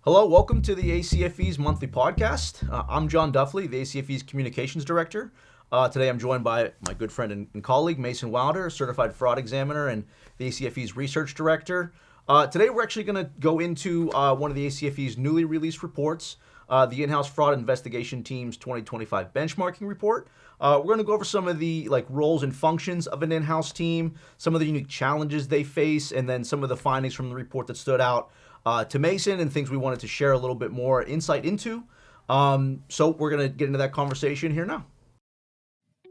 Hello, welcome to the ACFE's monthly podcast. I'm John Duffley, the ACFE's Communications Director. Today I'm joined by my good friend and colleague, Mason Wilder, Certified Fraud Examiner and the ACFE's Research Director. Today we're actually going to go into one of the ACFE's newly released reports, the In-House Fraud Investigation Team's 2025 Benchmarking Report. We're going to go over some of the roles and functions of an in-house team, some of the unique challenges they face, and then some of the findings from the report that stood out to Mason and things we wanted to share a little bit more insight into. So we're going to get into that conversation here now.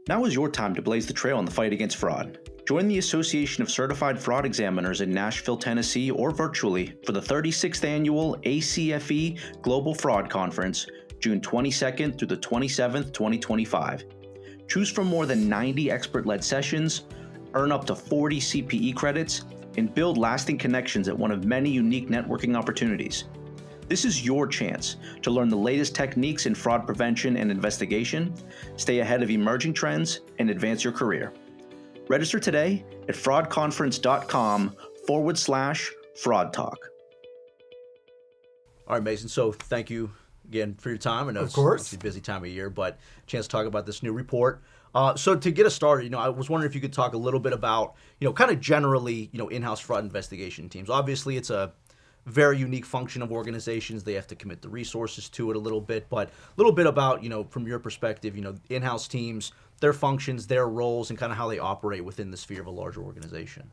Now is your time to blaze the trail in the fight against fraud. Join the Association of Certified Fraud Examiners in Nashville, Tennessee, or virtually for the 36th Annual ACFE Global Fraud Conference, June 22nd through the 27th, 2025. Choose from more than 90 expert-led sessions, earn up to 40 CPE credits, and build lasting connections at one of many unique networking opportunities. This is your chance to learn the latest techniques in fraud prevention and investigation, stay ahead of emerging trends, and advance your career. Register today at fraudconference.com/fraud talk. All right, Mason, so thank you again for your time. I know Of course. It's a busy time of year, but a chance to talk about this new report. So to get us started, I was wondering if you could talk a little bit about, kind of generally, in-house fraud investigation teams. Obviously, it's a very unique function of organizations. They have to commit the resources to it a little bit, but a little bit about, from your perspective, in-house teams, their functions, their roles, and kind of how they operate within the sphere of a larger organization.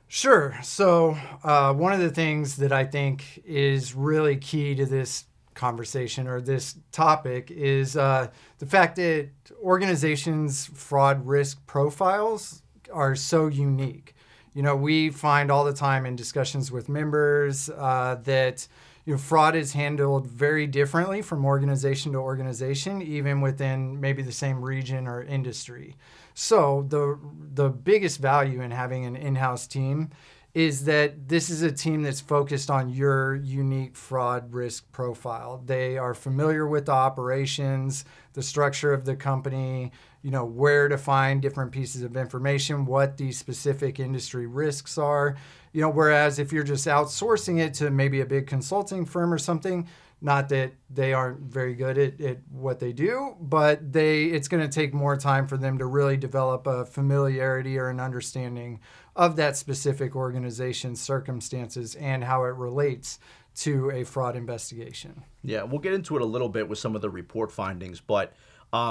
Sure. So one of the things that I think is really key to this conversation or this topic is the fact that organizations' fraud risk profiles are so unique. We find all the time in discussions with members that fraud is handled very differently from organization to organization, even within maybe the same region or industry. So the biggest value in having an in-house team is that this is a team that's focused on your unique fraud risk profile. They are familiar with the operations, the structure of the company, where to find different pieces of information, what these specific industry risks are. Whereas if you're just outsourcing it to maybe a big consulting firm or something, not that they aren't very good at what they do, but it's going to take more time for them to really develop a familiarity or an understanding of that specific organization's circumstances and how it relates to a fraud investigation. Yeah, we'll get into it a little bit with some of the report findings, but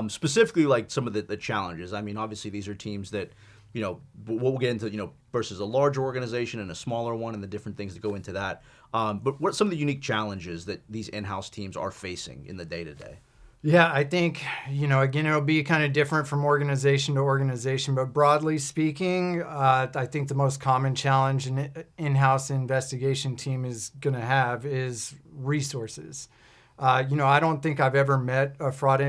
specifically some of the challenges. I mean, obviously these are teams that, we'll get into, versus a larger organization and a smaller one and the different things that go into that. But what are some of the unique challenges that these in-house teams are facing in the day-to-day? Yeah, I think, again, it'll be kind of different from organization to organization, but broadly speaking, I think the most common challenge an in-house investigation team is going to have is resources. I don't think I've ever met a fraud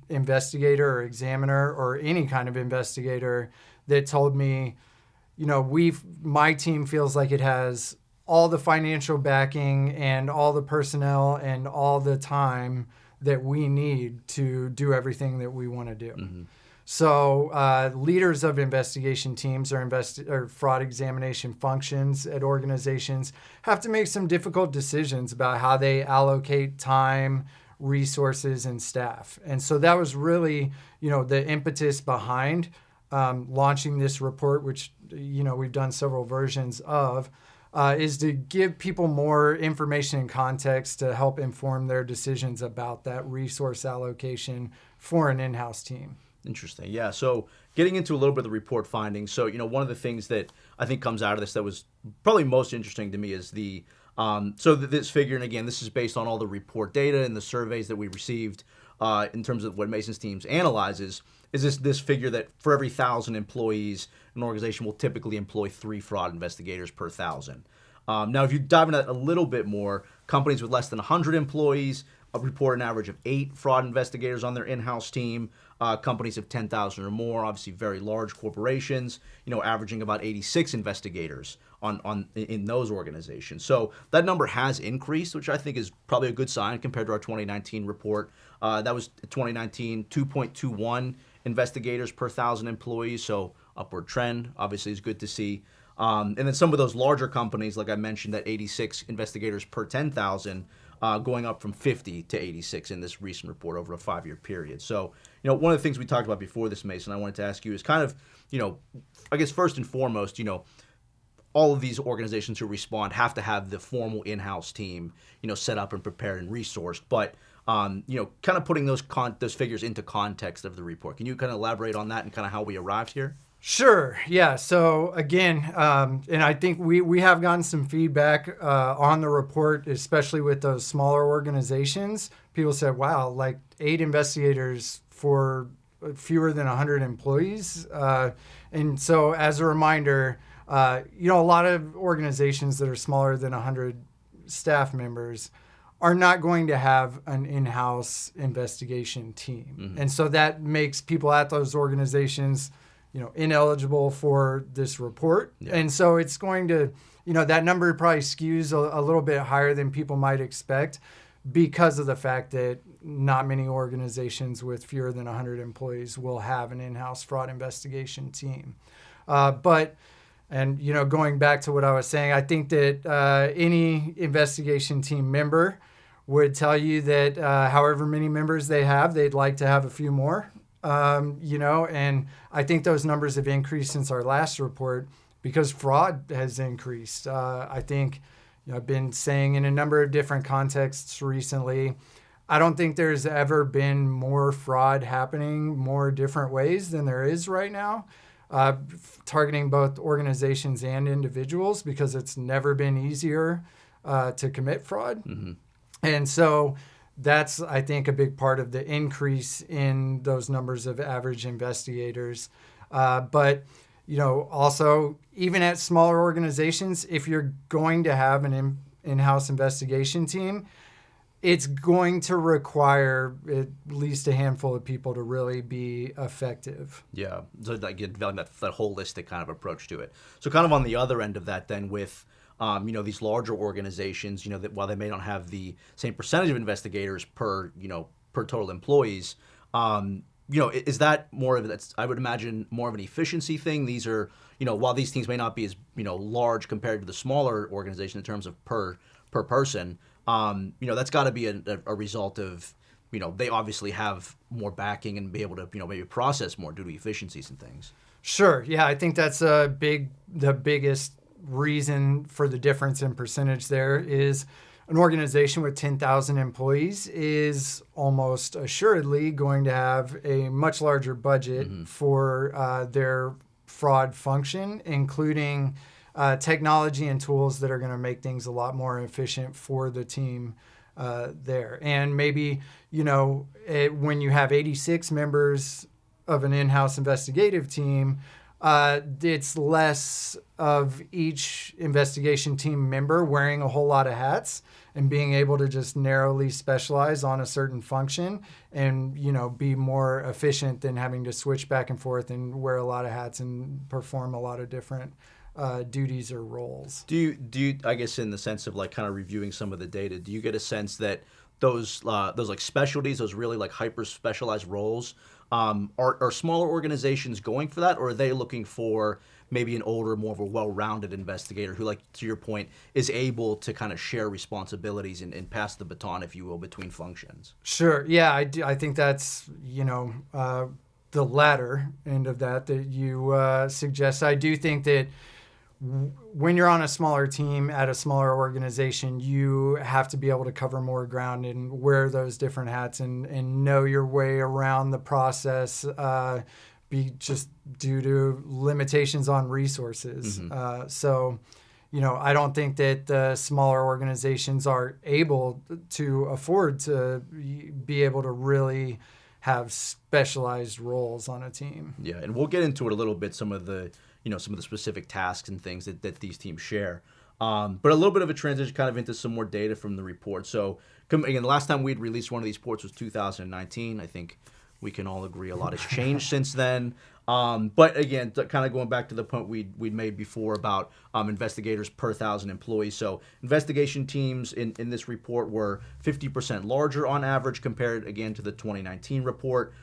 investigator or examiner or any kind of investigator that told me, my team feels like it has all the financial backing and all the personnel and all the time that we need to do everything that we want to do. Mm-hmm. So leaders of investigation teams or fraud examination functions at organizations have to make some difficult decisions about how they allocate time, resources, and staff. And so that was really, the impetus behind launching this report, which, we've done several versions of, is to give people more information and context to help inform their decisions about that resource allocation for an in-house team. Interesting. Yeah. So getting into a little bit of the report findings. So, one of the things that I think comes out of this that was probably most interesting to me is this figure, and again, this is based on all the report data and the surveys that we received in terms of what Mason's teams analyzes, is this figure that for every 1,000 employees, an organization will typically employ 3 fraud investigators per 1,000. Now, if you dive into that a little bit more, companies with less than 100 employees report an average of 8 fraud investigators on their in-house team. Companies of 10,000 or more, obviously very large corporations, averaging about 86 investigators in those organizations. So that number has increased, which I think is probably a good sign compared to our 2019 report. That was 2019, 2.21 investigators per 1,000 employees, so upward trend obviously is good to see. And then some of those larger companies, like I mentioned, that 86 investigators per 10,000, going up from 50 to 86 in this recent report over a 5-year period. So, one of the things we talked about before this, Mason, I wanted to ask you is kind of, I guess first and foremost, all of these organizations who respond have to have the formal in-house team, set up and prepared and resourced. But, kind of putting those figures into context of the report. Can you kind of elaborate on that and kind of how we arrived here? Sure. Yeah. So again, and I think we have gotten some feedback on the report, especially with those smaller organizations. People said, wow, like 8 investigators for fewer than 100 employees. And so as a reminder, a lot of organizations that are smaller than 100 staff members are not going to have an in-house investigation team. Mm-hmm. And so that makes people at those organizations ineligible for this report. Yeah. And so it's going to, that number probably skews a little bit higher than people might expect because of the fact that not many organizations with fewer than 100 employees will have an in-house fraud investigation team. But going back to what I was saying, I think that any investigation team member would tell you that however many members they have, they'd like to have a few more. And I think those numbers have increased since our last report because fraud has increased. I think, I've been saying in a number of different contexts recently, I don't think there's ever been more fraud happening more different ways than there is right now, targeting both organizations and individuals because it's never been easier to commit fraud. Mm-hmm. And so that's, I think, a big part of the increase in those numbers of average investigators. But, also, even at smaller organizations, if you're going to have an in-house investigation team, it's going to require at least a handful of people to really be effective. Yeah, so like developing that holistic kind of approach to it. So kind of on the other end of that then with these larger organizations, that while they may not have the same percentage of investigators per total employees, is that more of that's I would imagine more of an efficiency thing. These are, while these teams may not be as large compared to the smaller organization in terms of per person, that's got to be a result of they obviously have more backing and be able to maybe process more due to efficiencies and things. Sure. Yeah, I think that's the biggest reason for the difference in percentage there is an organization with 10,000 employees is almost assuredly going to have a much larger budget mm-hmm. for their fraud function, including technology and tools that are going to make things a lot more efficient for the team there. And maybe, when you have 86 members of an in-house investigative team, it's less of each investigation team member wearing a whole lot of hats and being able to just narrowly specialize on a certain function and, be more efficient than having to switch back and forth and wear a lot of hats and perform a lot of different duties or roles. Do you, I guess in the sense of like kind of reviewing some of the data, do you get a sense that those like specialties, those really like hyper specialized roles, are smaller organizations going for that, or are they looking for maybe an older, more of a well-rounded investigator who, like to your point, is able to kind of share responsibilities and pass the baton, if you will, between functions? Sure. Yeah, I think that's, the latter end of that you suggest. I do think that when you're on a smaller team at a smaller organization, you have to be able to cover more ground and wear those different hats and know your way around the process, be just due to limitations on resources. Mm-hmm. So, I don't think that the smaller organizations are able to afford to be able to really have specialized roles on a team. Yeah, and we'll get into it a little bit, some of the specific tasks and things that these teams share. But a little bit of a transition kind of into some more data from the report. So again, the last time we'd released one of these reports was 2019. I think we can all agree a lot has changed since then. But again, kind of going back to the point we'd made before about investigators per 1,000 employees. So investigation teams in this report were 50% larger on average compared, again, to the 2019 report.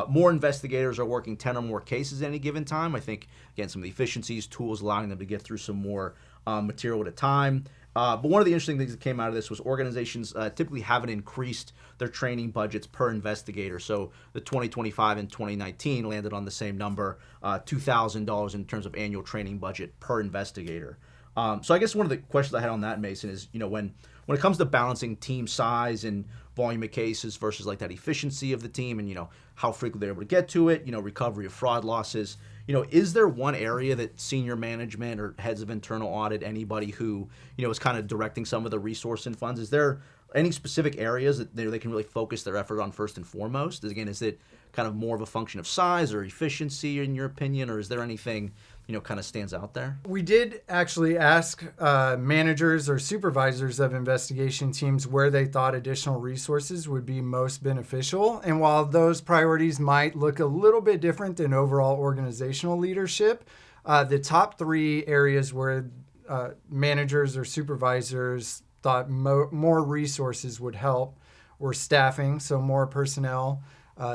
More investigators are working 10 or more cases at any given time. I think, again, some of the efficiencies, tools allowing them to get through some more material at a time. But one of the interesting things that came out of this was organizations typically haven't increased their training budgets per investigator. So the 2025 and 2019 landed on the same number, $2,000 in terms of annual training budget per investigator. So I guess one of the questions I had on that, Mason, is when it comes to balancing team size and volume of cases versus like that efficiency of the team and how frequently they're able to get to it, recovery of fraud losses. Is there one area that senior management or heads of internal audit, anybody who, is kind of directing some of the resource and funds, is there any specific areas that they can really focus their effort on first and foremost? Again, is it kind of more of a function of size or efficiency in your opinion, or is there anything, kind of stands out there? We did actually ask managers or supervisors of investigation teams where they thought additional resources would be most beneficial. And while those priorities might look a little bit different than overall organizational leadership, the top three areas where managers or supervisors thought more resources would help were staffing, so more personnel,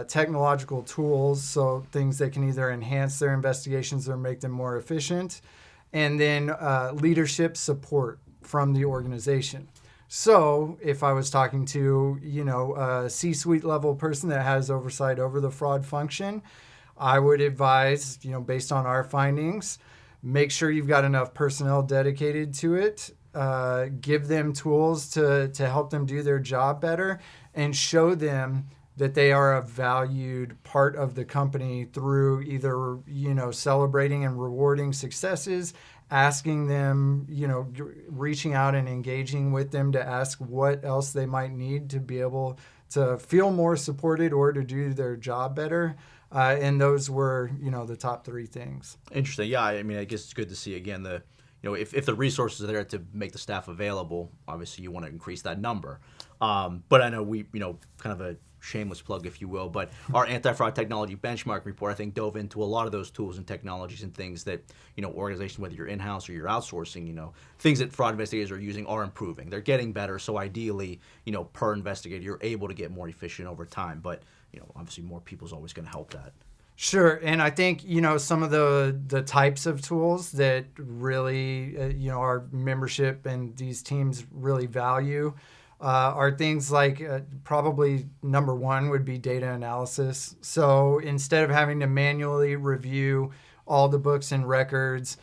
technological tools, so things that can either enhance their investigations or make them more efficient, and then leadership support from the organization. So if I was talking to, a C-suite level person that has oversight over the fraud function, I would advise, based on our findings, make sure you've got enough personnel dedicated to it, give them tools to help them do their job better, and show them that they are a valued part of the company through either, celebrating and rewarding successes, asking them, reaching out and engaging with them to ask what else they might need to be able to feel more supported or to do their job better. And those were, the top three things. Interesting. Yeah, I guess it's good to see, again, if the resources are there to make the staff available, obviously you want to increase that number. But I know we, kind of a shameless plug, if you will, but our anti-fraud technology benchmark report, I think, dove into a lot of those tools and technologies and things that, organizations, whether you're in-house or you're outsourcing, things that fraud investigators are using are improving. They're getting better. So ideally, per investigator, you're able to get more efficient over time. But, obviously more people is always going to help that. Sure. And I think, some of the types of tools that really, our membership and these teams really value are things like probably number one would be data analysis. So instead of having to manually review all the books and records,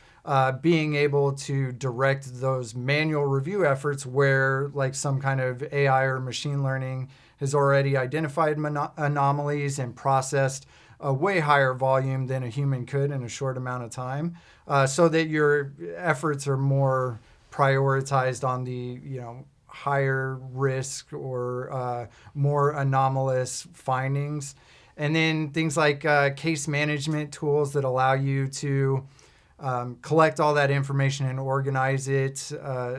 being able to direct those manual review efforts where like some kind of AI or machine learning has already identified anomalies and processed a way higher volume than a human could in a short amount of time, so that your efforts are more prioritized on the, higher risk or more anomalous findings. And then things like case management tools that allow you to collect all that information and organize it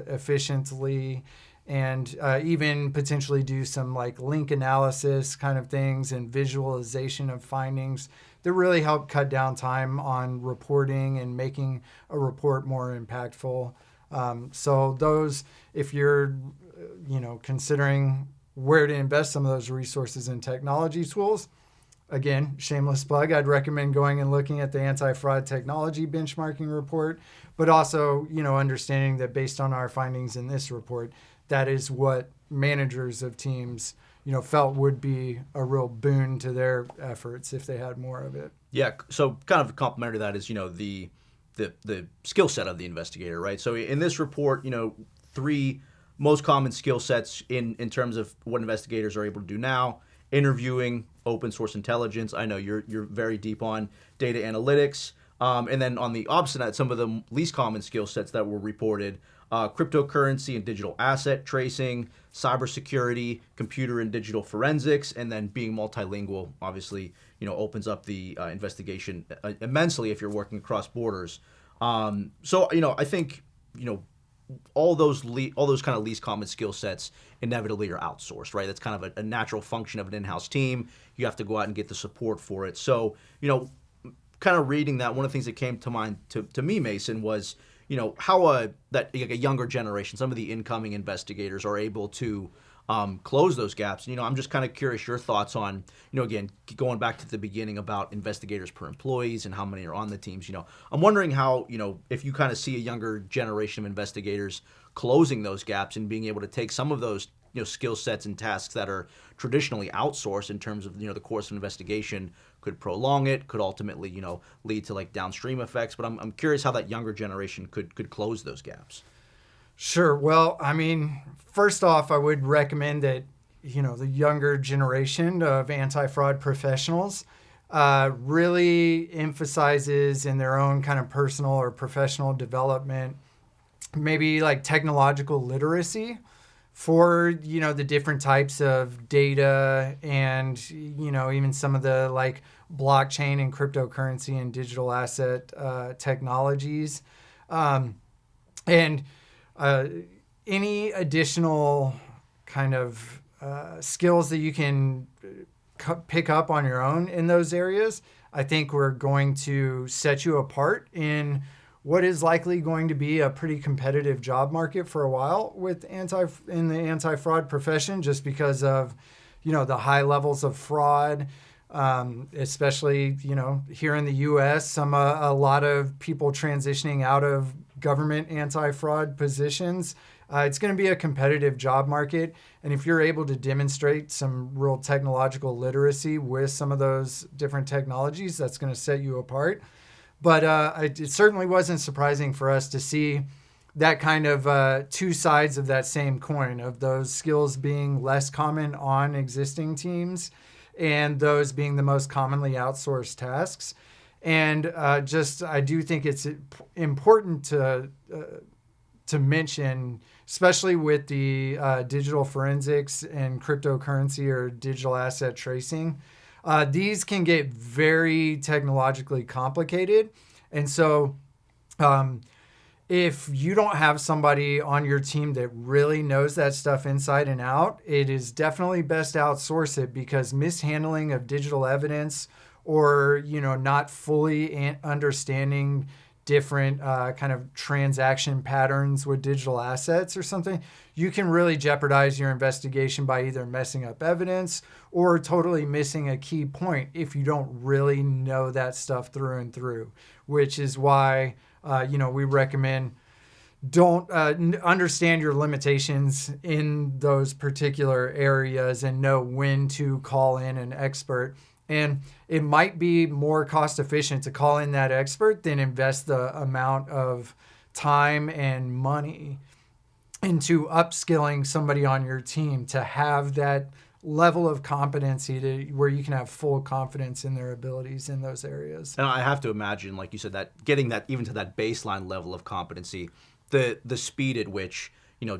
efficiently, and even potentially do some like link analysis kind of things and visualization of findings that really help cut down time on reporting and making a report more impactful. So those, if you're, considering where to invest some of those resources in technology tools, again, shameless plug, I'd recommend going and looking at the anti-fraud technology benchmarking report, but also, understanding that based on our findings in this report, that is what managers of teams, felt would be a real boon to their efforts if they had more of it. Yeah. So kind of complementary to that is, the skill set of the investigator, right? So in this report, three most common skill sets in terms of what investigators are able to do now: interviewing, open source intelligence. I know you're very deep on data analytics. And then on the opposite side, some of the least common skill sets that were reported: cryptocurrency and digital asset tracing, cybersecurity, computer and digital forensics, and then being multilingual obviously, opens up the investigation immensely if you're working across borders. So, I think, all those kind of least common skill sets inevitably are outsourced, right? That's kind of a natural function of an in-house team. You have to go out and get the support for it. So, kind of reading that, one of the things that came to mind to me, Mason, was, how that like a younger generation, some of the incoming investigators are able to close those gaps. And, I'm just kind of curious your thoughts on, again, going back to the beginning about investigators per employees and how many are on the teams. I'm wondering how, if you kind of see a younger generation of investigators closing those gaps and being able to take some of those skill sets and tasks that are traditionally outsourced in terms of the course of investigation could prolong it, could ultimately lead to like downstream effects. But I'm curious how that younger generation could close those gaps. Sure. Well, I mean, first off, I would recommend that the younger generation of anti-fraud professionals really emphasizes in their own kind of personal or professional development, maybe like technological literacy for, the different types of data and, even some of the like blockchain and cryptocurrency and digital asset technologies. And any additional kind of skills that you can pick up on your own in those areas, I think we're going to set you apart in what is likely going to be a pretty competitive job market for a while in the anti-fraud profession, just because of, the high levels of fraud, especially, here in the U.S., a lot of people transitioning out of government anti-fraud positions. It's going to be a competitive job market. And if you're able to demonstrate some real technological literacy with some of those different technologies, that's going to set you apart. But it certainly wasn't surprising for us to see that kind of two sides of that same coin, of those skills being less common on existing teams and those being the most commonly outsourced tasks. And I do think it's important to mention, especially with the digital forensics and cryptocurrency or digital asset tracing, these can get very technologically complicated. And so if you don't have somebody on your team that really knows that stuff inside and out, it is definitely best to outsource it, because mishandling of digital evidence or, not fully understanding different kind of transaction patterns with digital assets or something, you can really jeopardize your investigation by either messing up evidence or totally missing a key point if you don't really know that stuff through and through, which is why, we recommend don't understand your limitations in those particular areas and know when to call in an expert. And it might be more cost efficient to call in that expert than invest the amount of time and money into upskilling somebody on your team to have that level of competency where you can have full confidence in their abilities in those areas. And I have to imagine, like you said, that getting that even to that baseline level of competency, the speed at which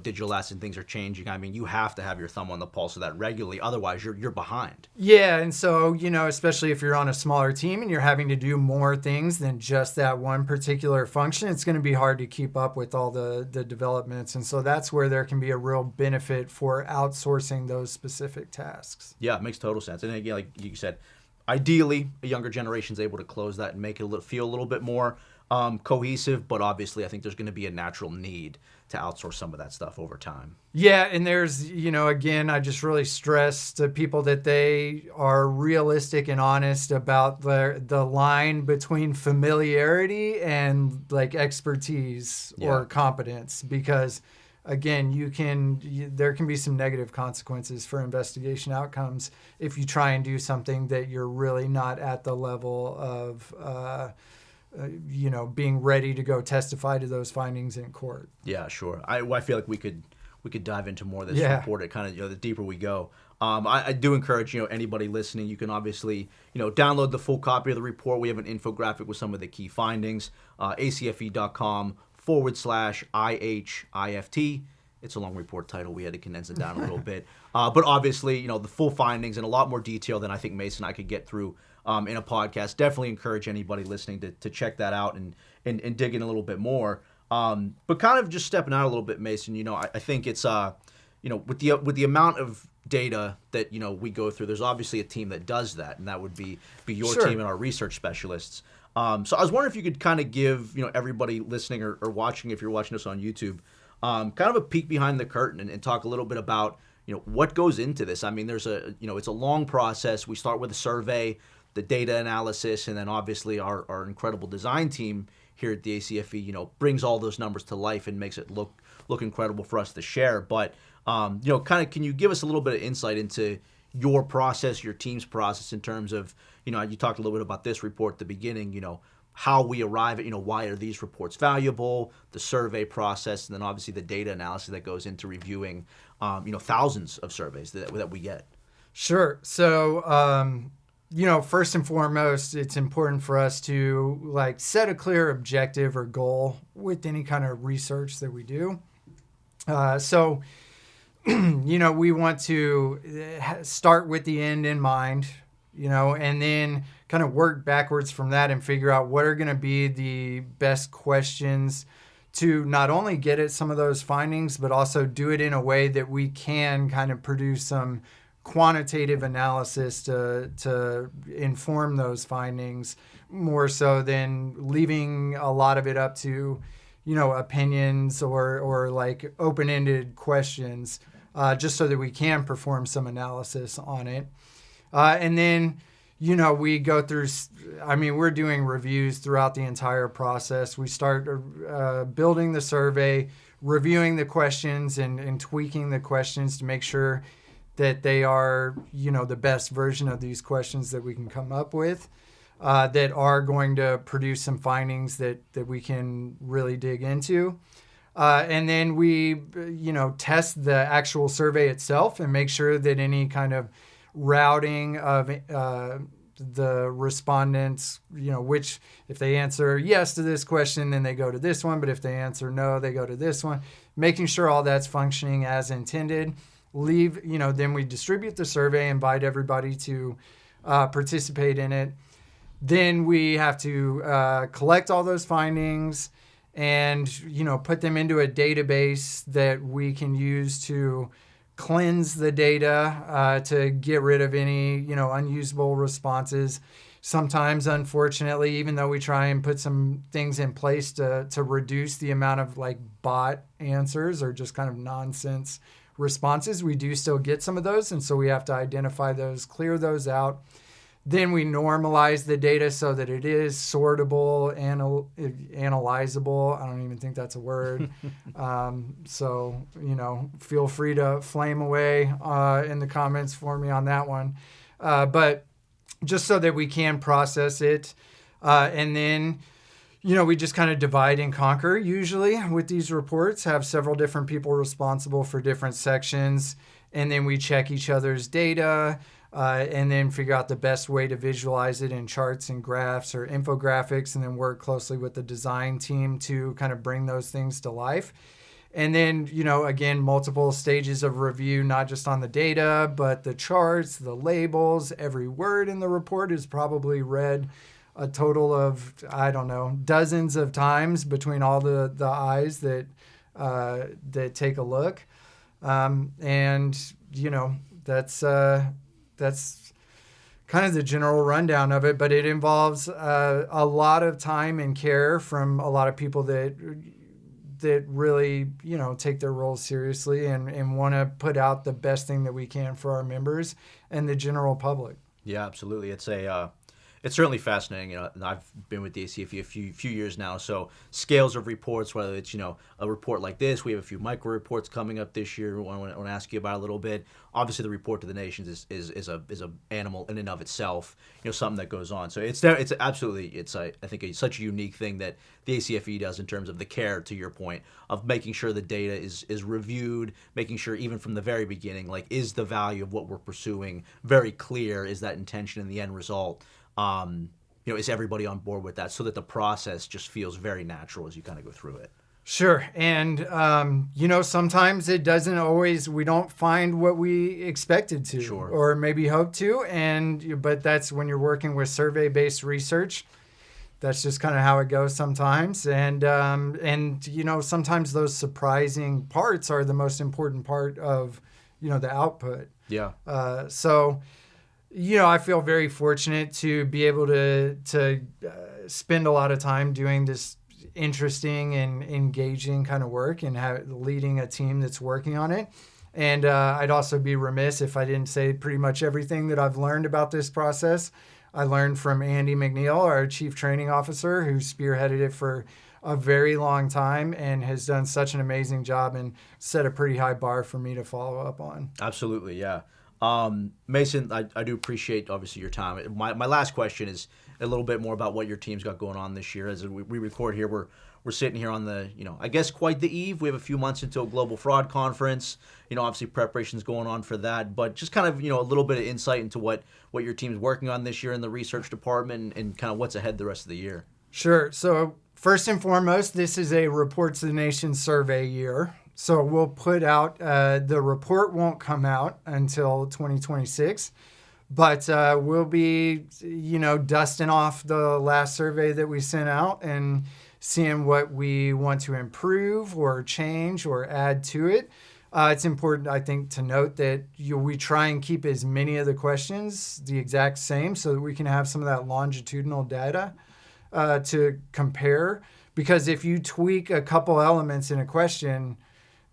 digital assets and things are changing. I mean, you have to have your thumb on the pulse of that regularly. Otherwise, you're behind. Yeah, and so, especially if you're on a smaller team and you're having to do more things than just that one particular function, it's going to be hard to keep up with all the developments. And so that's where there can be a real benefit for outsourcing those specific tasks. Yeah, it makes total sense. And again, like you said, ideally, a younger generation is able to close that and make it feel a little bit more cohesive. But obviously, I think there's going to be a natural need to outsource some of that stuff over time. Yeah, and there's, again, I just really stress to people that they are realistic and honest about the line between familiarity and like expertise or competence, because again, there can be some negative consequences for investigation outcomes if you try and do something that you're really not at the level of being ready to go testify to those findings in court. Yeah, sure. I feel like we could dive into more of this report. It kind of, the deeper we go. I do encourage, anybody listening, you can obviously, download the full copy of the report. We have an infographic with some of the key findings, acfe.com/IHIFT. It's a long report title. We had to condense it down a little bit. But obviously, the full findings in a lot more detail than I think Mason and I could get through in a podcast. Definitely encourage anybody listening to check that out and dig in a little bit more. But kind of just stepping out a little bit, Mason, I think it's, with the amount of data that, we go through, there's obviously a team that does that, and that would be your team and our research specialists. So I was wondering if you could kind of give, everybody listening or watching, if you're watching us on YouTube, kind of a peek behind the curtain and talk a little bit about, what goes into this? I mean, there's it's a long process. We start with a survey, the data analysis, and then obviously our incredible design team here at the ACFE, brings all those numbers to life and makes it look incredible for us to share. But, kind of, can you give us a little bit of insight into your process, your team's process in terms of, you talked a little bit about this report at the beginning, how we arrive at, why are these reports valuable, the survey process, and then obviously the data analysis that goes into reviewing, thousands of surveys that we get. Sure. So, first and foremost, it's important for us to set a clear objective or goal with any kind of research that we do. So, we want to start with the end in mind, and then kind of work backwards from that and figure out what are going to be the best questions to not only get at some of those findings, but also do it in a way that we can kind of produce some quantitative analysis to inform those findings, more so than leaving a lot of it up to, opinions or like open-ended questions, just so that we can perform some analysis on it. And then, we go through, we're doing reviews throughout the entire process. We start building the survey, reviewing the questions and tweaking the questions to make sure that they are, the best version of these questions that we can come up with, that are going to produce some findings that we can really dig into. And then we, test the actual survey itself and make sure that any kind of routing of the respondents, which if they answer yes to this question, then they go to this one. But if they answer no, they go to this one, making sure all that's functioning as intended. Then we distribute the survey, invite everybody to participate in it. Then we have to collect all those findings and, put them into a database that we can use to cleanse the data to get rid of any, unusable responses. Sometimes, unfortunately, even though we try and put some things in place to reduce the amount of bot answers or just kind of nonsense responses, we do still get some of those. And so we have to identify those, clear those out. Then we normalize the data so that it is sortable, analyzable. I don't even think that's a word. So, feel free to flame away in the comments for me on that one. But just so that we can process it. And then, we just kind of divide and conquer usually with these reports, have several different people responsible for different sections. And then we check each other's data. And then figure out the best way to visualize it in charts and graphs or infographics, and then work closely with the design team to kind of bring those things to life. And then, again, multiple stages of review, not just on the data, but the charts, the labels. Every word in the report is probably read a total of, dozens of times between all the eyes that take a look. That's kind of the general rundown of it, but it involves a lot of time and care from a lot of people that really, take their roles seriously and want to put out the best thing that we can for our members and the general public. Yeah, absolutely. It's certainly fascinating. And I've been with the ACFE a few years now. So scales of reports, whether it's a report like this, we have a few micro reports coming up this year. I want to ask you about a little bit. Obviously, the report to the nations is a animal in and of itself. Something that goes on. So it's absolutely I think it's such a unique thing that the ACFE does in terms of the care, to your point, of making sure the data is reviewed, making sure even from the very beginning, is the value of what we're pursuing very clear? Is that intention in the end result? Is everybody on board with that so that the process just feels very natural as you kind of go through it? Sure. And, sometimes it doesn't always, we don't find what we expected to. Sure. Or maybe hope to. But that's when you're working with survey-based research. That's just kind of how it goes sometimes. And sometimes those surprising parts are the most important part of, the output. Yeah. I feel very fortunate to be able to spend a lot of time doing this interesting and engaging kind of work and leading a team that's working on it. And I'd also be remiss if I didn't say pretty much everything that I've learned about this process. I learned from Andy McNeil, our Chief Training Officer, who spearheaded it for a very long time and has done such an amazing job and set a pretty high bar for me to follow up on. Absolutely, yeah. Mason, I do appreciate, obviously, your time. My last question is a little bit more about what your team's got going on this year. As we record here, we're sitting here on the, I guess quite the eve. We have a few months until a global fraud conference. Obviously preparations going on for that, but just kind of, a little bit of insight into what your team's working on this year in the research department and kind of what's ahead the rest of the year. Sure. So first and foremost, this is a Report to the Nation survey year. So we'll put out, the report won't come out until 2026, but we'll be, dusting off the last survey that we sent out and seeing what we want to improve or change or add to it. It's important, I think, to note that we try and keep as many of the questions the exact same so that we can have some of that longitudinal data to compare. Because if you tweak a couple elements in a question,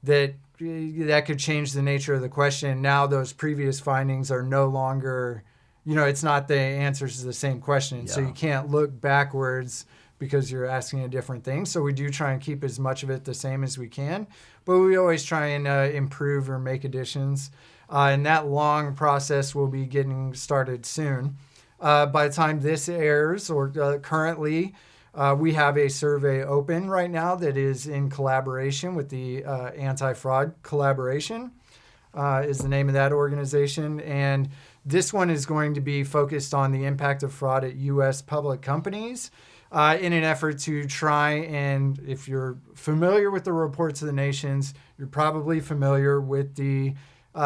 that could change the nature of the question. Now those previous findings are no longer, it's not the answers to the same question. Yeah. So you can't look backwards because you're asking a different thing. So we do try and keep as much of it the same as we can, but we always try and improve or make additions. And that long process will be getting started soon. By the time this airs, or currently, we have a survey open right now that is in collaboration with the Anti-Fraud Collaboration, is the name of that organization. And this one is going to be focused on the impact of fraud at U.S. public companies in an effort to try and, if you're familiar with the Report to the Nations, you're probably familiar with the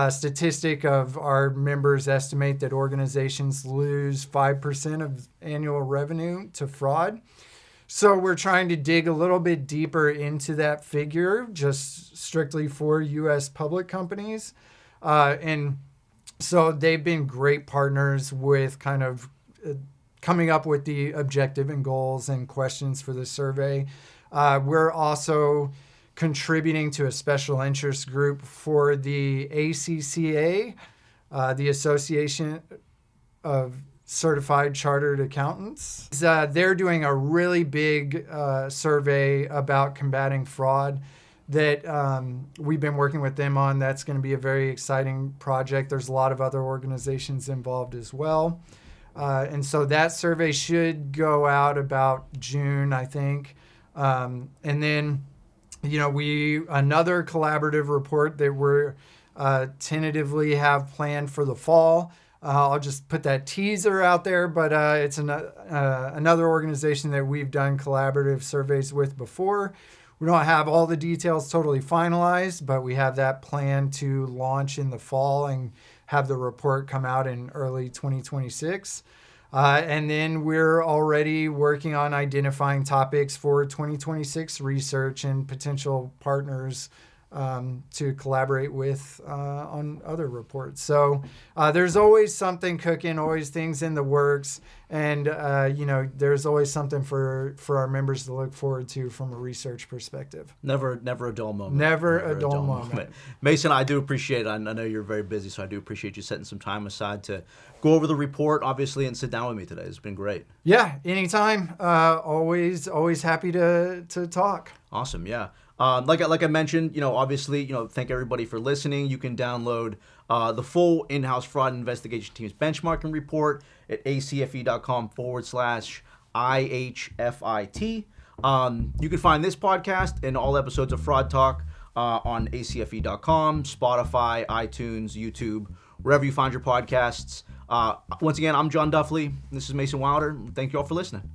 statistic of our members estimate that organizations lose 5% of annual revenue to fraud. So we're trying to dig a little bit deeper into that figure, just strictly for U.S. public companies. And so they've been great partners with kind of coming up with the objective and goals and questions for the survey. We're also contributing to a special interest group for the ACCA, the Association of Certified Chartered Accountants. They're doing a really big survey about combating fraud that we've been working with them on. That's going to be a very exciting project. There's a lot of other organizations involved as well. And so that survey should go out about June, I think. And then, another collaborative report that we're tentatively have planned for the fall. I'll just put that teaser out there, but it's another organization that we've done collaborative surveys with before. We don't have all the details totally finalized, but we have that plan to launch in the fall and have the report come out in early 2026. And then we're already working on identifying topics for 2026 research and potential partners to collaborate with on other reports. So there's always something cooking, always things in the works. And, there's always something for our members to look forward to from a research perspective. Never a dull moment. Never a dull moment. Mason, I do appreciate it. I know you're very busy, so I do appreciate you setting some time aside to go over the report, obviously, and sit down with me today. It's been great. Yeah, anytime. Always happy to talk. Awesome, yeah. Like I mentioned, obviously, thank everybody for listening. You can download the full in-house fraud investigation team's benchmarking report at acfe.com/IHFIT. You can find this podcast and all episodes of Fraud Talk on acfe.com, Spotify, iTunes, YouTube, wherever you find your podcasts. Once again, I'm John Duffley. This is Mason Wilder. Thank you all for listening.